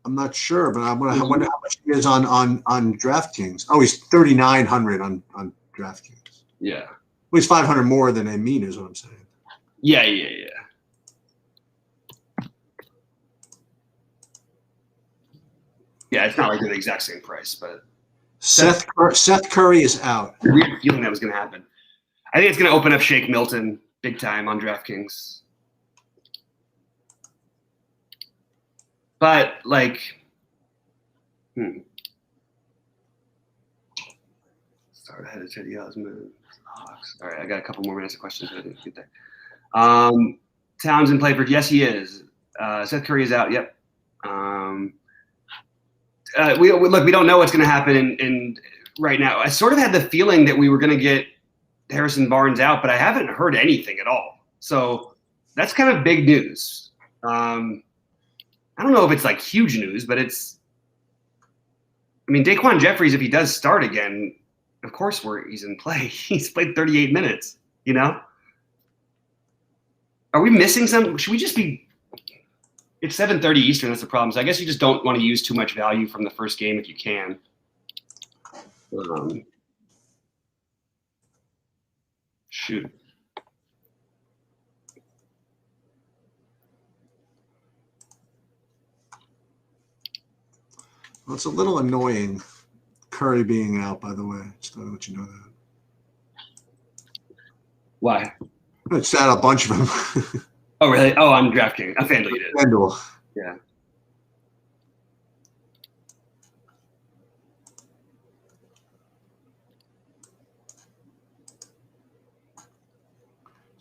I'm not sure, but I wonder how much he is on DraftKings. Oh, he's 3,900 on DraftKings. Yeah. Well, he's 500 more than Amin is what I'm saying. Yeah. Yeah, it's not like they're the exact same price, but Seth Curry is out. weird feeling that was going to happen. I think it's going to open up Shake Milton big time on DraftKings. But like, Start ahead of Teddy Osmond. All right, I got a couple more minutes of questions. I didn't get there. Townsend played for. Yes, he is. Seth Curry is out. Yep. We don't know what's going to happen in right now. I sort of had the feeling that we were going to get Harrison Barnes out, but I haven't heard anything at all. So that's kind of big news. I don't know if it's like huge news, but it's. I mean, Daquan Jeffries, if he does start again, of course he's in play. He's played 38 minutes. You know. Are we missing some? Should we just be? It's 7:30 Eastern. That's the problem. So I guess you just don't want to use too much value from the first game if you can. Shoot. Well, it's a little annoying, Curry being out, by the way. Just to let you know that. Why? It's out a bunch of them. Oh, really? Oh, I'm DraftKings. I'm FanDuel. FanDuel. Yeah.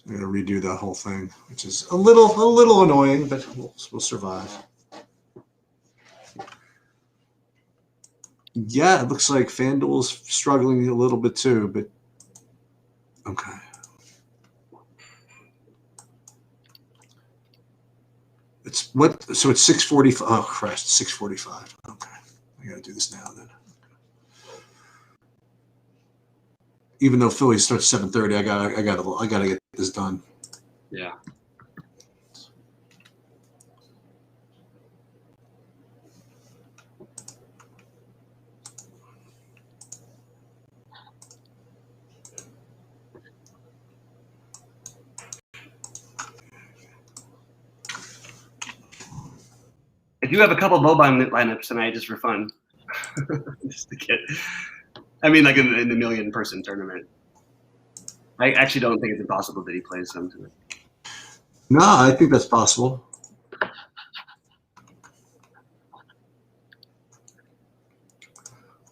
I'm gonna redo that whole thing, which is a little annoying, but we'll survive. Yeah, it looks like FanDuel's struggling a little bit too, but okay. It's what? So it's 6:45. Oh, Christ, 6:45. Okay, I gotta do this now then. Even though Philly starts 7:30, I gotta get this done. Yeah. I do have a couple low buy lineups tonight just for fun. Just to get. I mean, like in the million-person tournament. I actually don't think it's impossible that he plays some tonight. No, I think that's possible.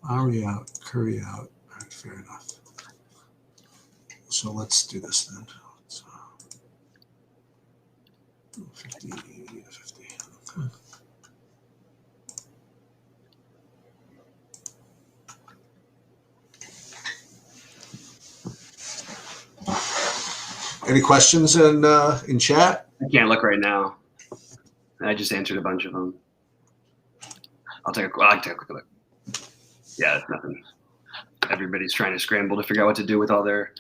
Ari out, Curry out. All right, fair enough. So let's do this then. 50, 50. Okay. Any questions in chat? I can't look right now. I just answered a bunch of them. I'll take a quick look. Yeah, it's nothing. Everybody's trying to scramble to figure out what to do with all their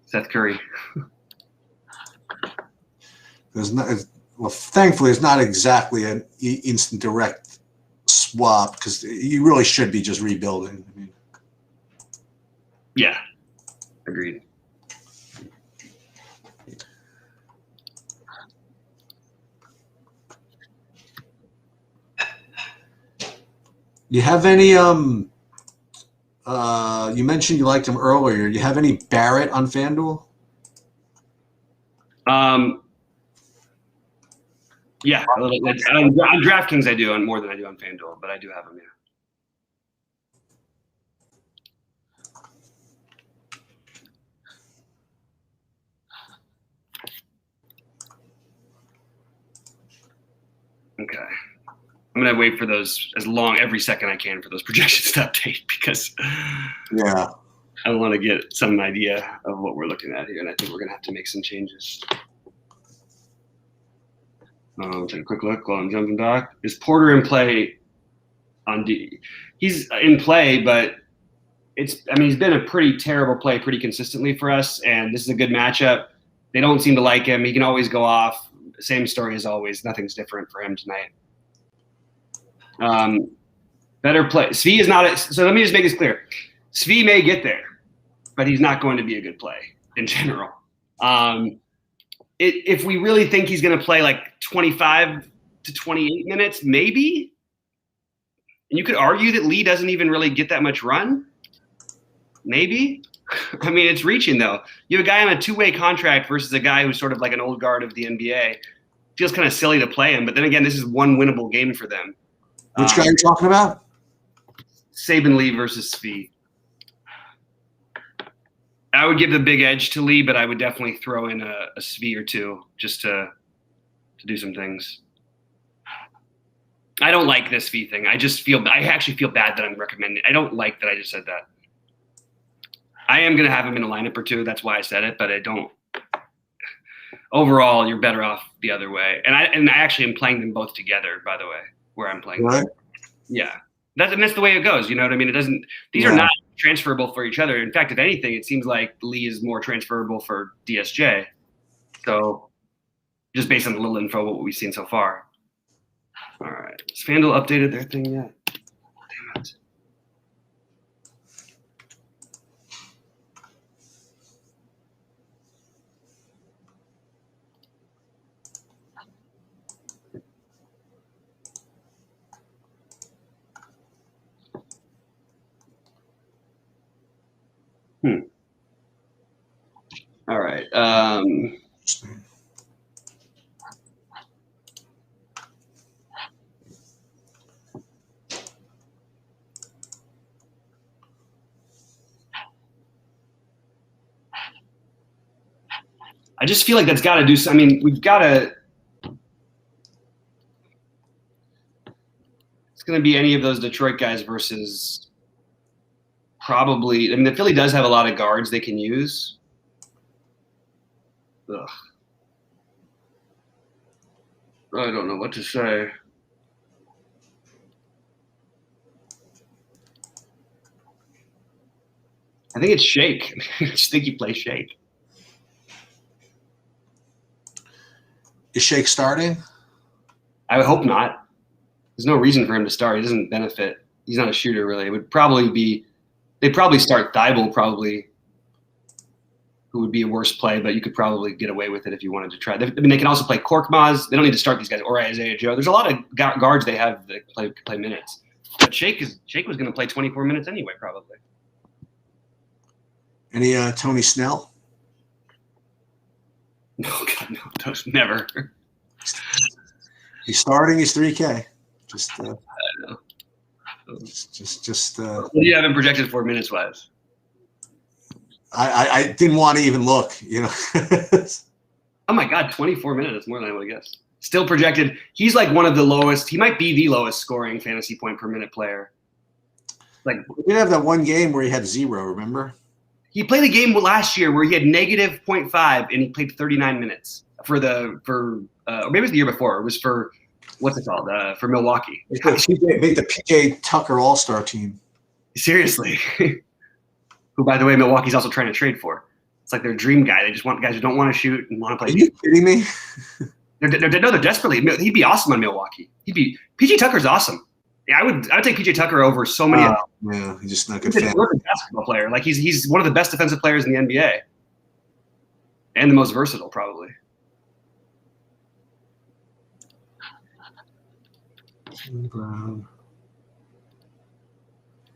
Seth Curry. Thankfully, it's not exactly an instant direct swap because you really should be just rebuilding. I mean, yeah, agreed. You have any you mentioned you liked him earlier. You have any Barrett on FanDuel? Yeah, a little bit. On DraftKings I do on more than I do on FanDuel, but I do have him, yeah. Okay. I'm going to wait for those every second I can for those projections to update because yeah, I want to get some idea of what we're looking at here, and I think we're going to have to make some changes. Take a quick look while I'm jumping back. Is Porter in play on D? He's in play, but he's been a pretty terrible play pretty consistently for us, and this is a good matchup. They don't seem to like him. He can always go off. Same story as always. Nothing's different for him tonight. Better play. Svi is not. So let me just make this clear. Svi may get there, but he's not going to be a good play. in general. If we really think he's going to play like 25 to 28 minutes, maybe. And you could argue that Lee doesn't even really get that much run. Maybe. I mean, it's reaching, though. You have a guy on a two-way contract versus a guy who's sort of like an old guard of the NBA. Feels kind of silly to play him. But then again, this is one winnable game for them. Which guy are you talking about? Saben Lee versus Svi. I would give the big edge to Lee, but I would definitely throw in a Svi or two just to do some things. I don't like this Svi thing. I actually feel bad that I'm recommending it. I don't like that I just said that. I am going to have him in a lineup or two. That's why I said it, but I don't. Overall, you're better off the other way. And I actually am playing them both together, by the way, where I'm playing. Right. Them. Yeah. That's the way it goes. You know what I mean? These are not transferable for each other. In fact, if anything, it seems like Lee is more transferable for DSJ. So just based on the little info, what we've seen so far. All right. Has FanDuel updated their thing yet? Damn it. All right. I just feel like that's got to do. I mean, we've got to. It's going to be any of those Detroit guys versus probably. I mean, the Philly does have a lot of guards they can use. Ugh. I don't know what to say. I think it's Shake. I just think you play Shake. Is Shake starting? I would hope not. There's no reason for him to start. He doesn't benefit. He's not a shooter, really. It would probably be – they'd probably start Thibault probably, who would be a worse play, but you could probably get away with it if you wanted to try. I mean, they can also play Korkmaz. They don't need to start these guys or Isaiah Joe. There's a lot of guards they have that play minutes. But Shake was going to play 24 minutes anyway, probably. Any Tony Snell? No, God, no, never. He's starting. He's 3K. I know. Just. What do you have him projected for minutes wise? I didn't want to even look. You know. Oh my God, 24 minutes. That's more than I would have guessed. Still projected. He's like one of the lowest. He might be the lowest scoring fantasy point per minute player. Like we did have that one game where he had 0. Remember? He played a game last year where he had negative 0.5 and he played 39 minutes or maybe it was the year before. It was for what's it called? For Milwaukee. Make the PJ Tucker All-Star team. Seriously. Who, by the way, Milwaukee's also trying to trade for. It's like their dream guy. They just want guys who don't want to shoot and want to play. Are you kidding me? They're desperately. He'd be awesome on Milwaukee. PJ Tucker's awesome. Yeah, I would take PJ Tucker over so many. Yeah, he's just not a good He's fan. a basketball player. Like he's one of the best defensive players in the NBA, and the most versatile probably. Brown.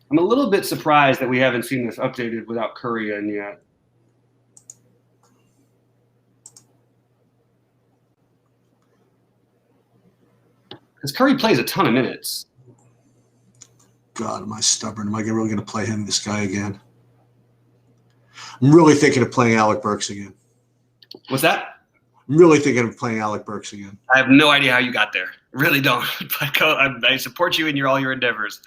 I'm a little bit surprised that we haven't seen this updated without Curry in yet. Because Curry plays a ton of minutes. God, am I stubborn? Am I really going to play this guy again? I'm really thinking of playing Alec Burks again. What's that? I'm really thinking of playing Alec Burks again. I have no idea how you got there. Really don't. But I support you in all your endeavors.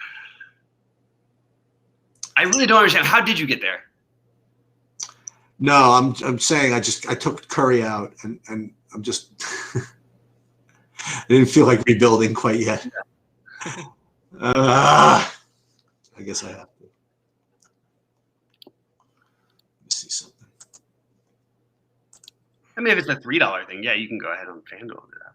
I really don't understand. How did you get there? No, I'm saying I took Curry out and I'm just I didn't feel like rebuilding quite yet. I guess I have to. Let me see something. I mean, if it's a $3 thing, yeah, you can go ahead on FanDuel and do that.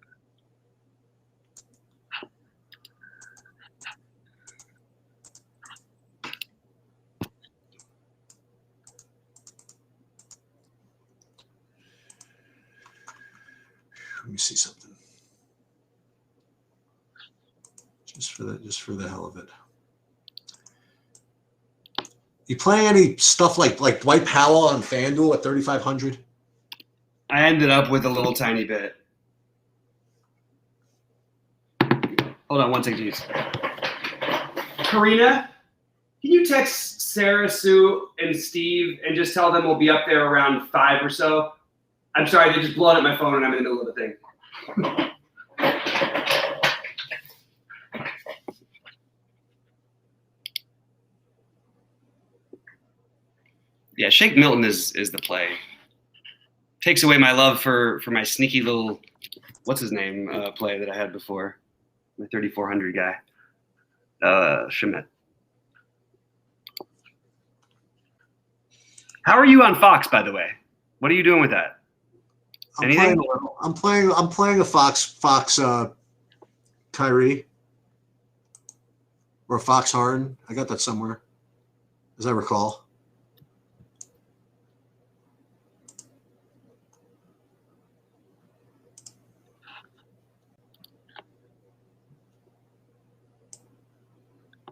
Let me see something. Just for the hell of it. You playing any stuff like Dwight Powell on FanDuel at 3,500? I ended up with a little tiny bit. Hold on one second, please. Karina, can you text Sarah, Sue, and Steve and just tell them we'll be up there around 5 or so? I'm sorry, they just blew up my phone and I'm in the middle of a thing. Yeah, Shake Milton is the play. Takes away my love for my sneaky little, what's his name, play that I had before. My 3,400 guy. Shemet. How are you on Fox, by the way? What are you doing with that? Anything? I'm playing a Fox Kyrie or a Fox Harden. I got that somewhere, as I recall.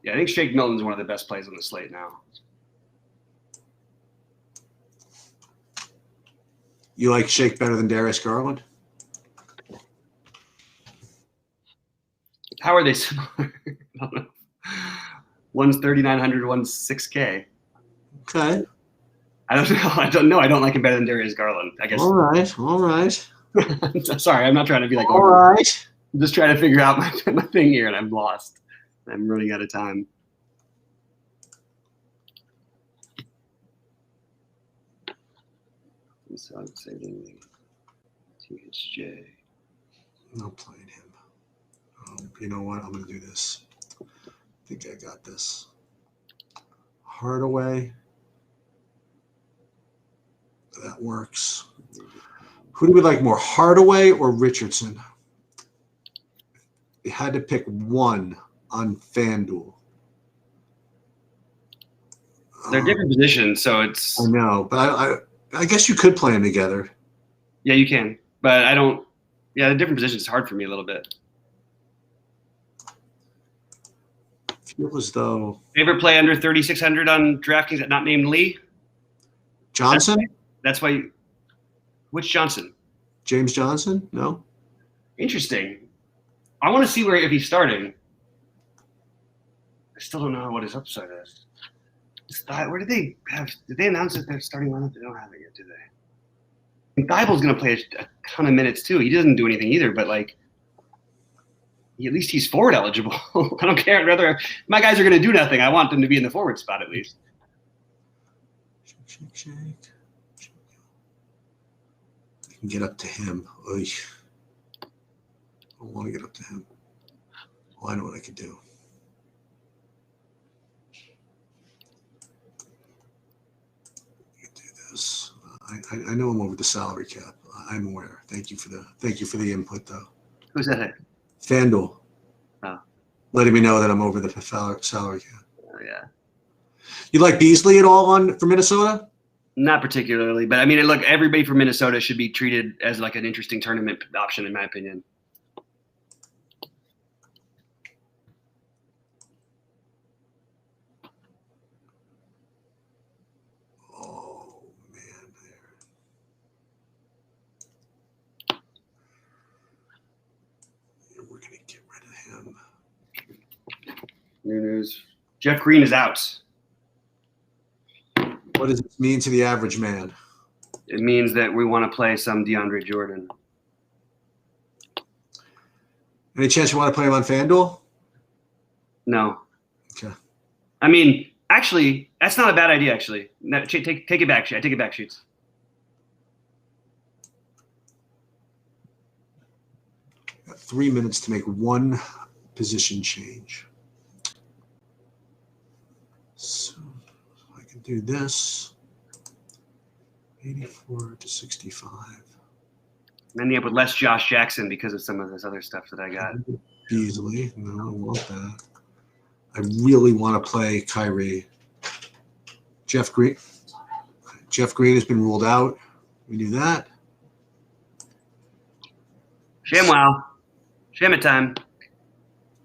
Yeah, I think Shake Milton's one of the best plays on the slate now. You like Shake better than Darius Garland? How are they similar? I don't know. One's 3,900, one's 6K. Okay. I don't know. I don't know. I don't like him better than Darius Garland, I guess. All right. Sorry, I'm not trying to be like, all right. I'm just trying to figure out my thing here, and I'm lost. I'm running out of time. So I'm saving THJ. I'm playing him. You know what? I'm going to do this. I think I got this. Hardaway. That works. Who do we like more, Hardaway or Richardson? You had to pick one on FanDuel. They're different positions, so it's. I know, but I guess you could play them together. Yeah, you can, but I don't. Yeah, the different positions is hard for me a little bit. Feel as though Favorite play under 3,600 on DraftKings that not named Lee? Johnson? That's why. Which Johnson? James Johnson? No. Interesting. I want to see if he's starting. I still don't know what his upside is. Where did they have? Did they announce that they're starting lineup? They don't have it yet, do they? And Thibel's going to play a ton of minutes too. He doesn't do anything either, but like, at least he's forward eligible. I don't care. Rather, my guys are going to do nothing. I want them to be in the forward spot at least. Shake. I can get up to him. Oy. I don't want to get up to him. Well, I know what I can do. I know I'm over the salary cap. I'm aware. Thank you for the input, though. Who's that? FanDuel. Oh. Letting me know that I'm over the salary cap. Oh, yeah. You like Beasley at all for Minnesota? Not particularly, but I mean, look, everybody from Minnesota should be treated as like an interesting tournament option, in my opinion. New news. Jeff Green is out. What does this mean to the average man? It means that we want to play some DeAndre Jordan. Any chance you want to play him on FanDuel? No. Okay. I mean, actually, that's not a bad idea, actually. No, take it back. I take it back, Sheets. Got 3 minutes to make one position change. So I can do this. 84 to 65. Ending up with less Josh Jackson because of some of this other stuff that I got. Easily. No, I want that. I really want to play Kyrie. Jeff Green. Jeff Green has been ruled out. We do that. ShamWow. Sham it time.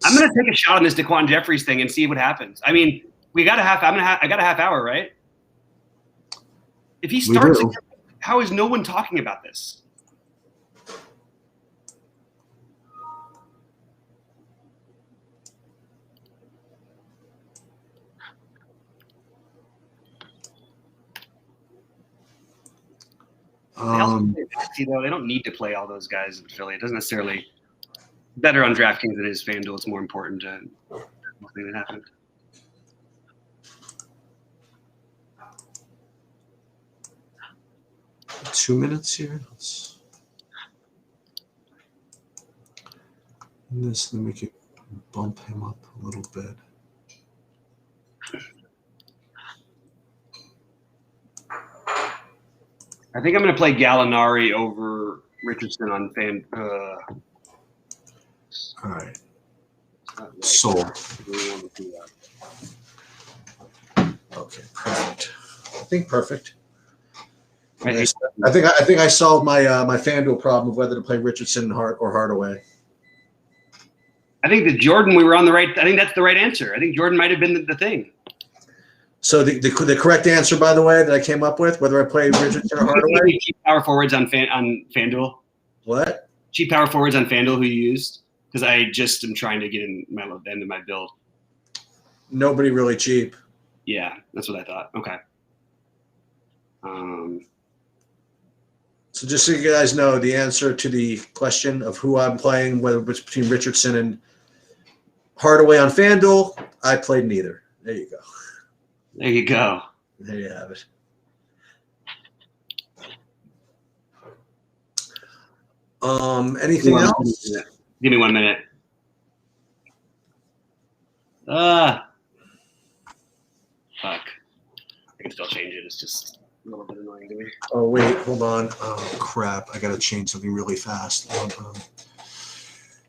I'm gonna take a shot on this Daquan Jeffries thing and see what happens. I mean, we got a half. I got a half hour, right? If he starts, how is no one talking about this? They don't need to play all those guys in Philly. It doesn't necessarily better on DraftKings than it is FanDuel. It's more important to nothing that happened. Two minutes here. Then we could bump him up a little bit. I think I'm going to play Gallinari over Richardson on fan. All right. Sold. Okay, perfect. I think perfect. I think I solved my my FanDuel problem of whether to play Richardson or Hardaway. I think that Jordan, we were on the right. I think that's the right answer. I think Jordan might have been the thing. So the correct answer, by the way, that I came up with, whether I play Richardson or Hardaway. Cheap power forwards on FanDuel. What? Cheap power forwards on FanDuel who you used? Because I just am trying to get in the end of my build. Nobody really cheap. Yeah, that's what I thought. Okay. So just so you guys know, the answer to the question of who I'm playing, whether it's between Richardson and Hardaway on FanDuel, I played neither. There you go. There you go. There you have it. Anything else? Give me 1 minute. Fuck. I can still change it. It's just a little bit annoying to me. Oh, wait. Hold on. Oh, crap. I got to change something really fast.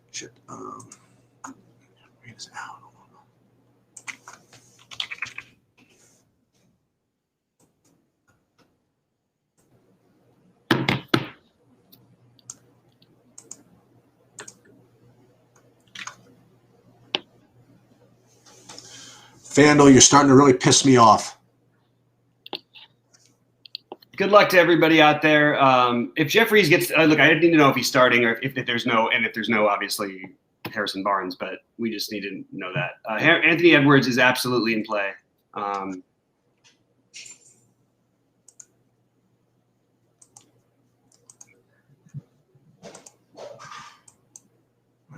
Shit. Read this out. FanDuel, you're starting to really piss me off. Good luck to everybody out there. If Jeffries gets look, I need to know if he's starting or if there's no obviously Harrison Barnes, but we just need to know that Anthony Edwards is absolutely in play. I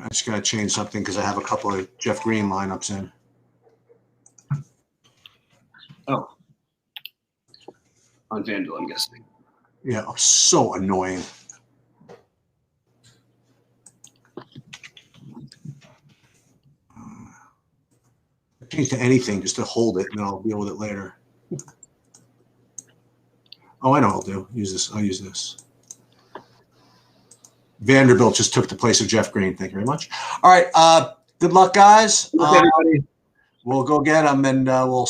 just got to change something because I have a couple of Jeff Green lineups in. Oh, on FanDuel, I'm guessing. Yeah, oh, so annoying. Change to anything just to hold it, and then I'll deal with it later. Oh, I know what I'll do. Use this. I'll use this. Vanderbilt just took the place of Jeff Green. Thank you very much. All right. Good luck, guys. We'll go get them, and we'll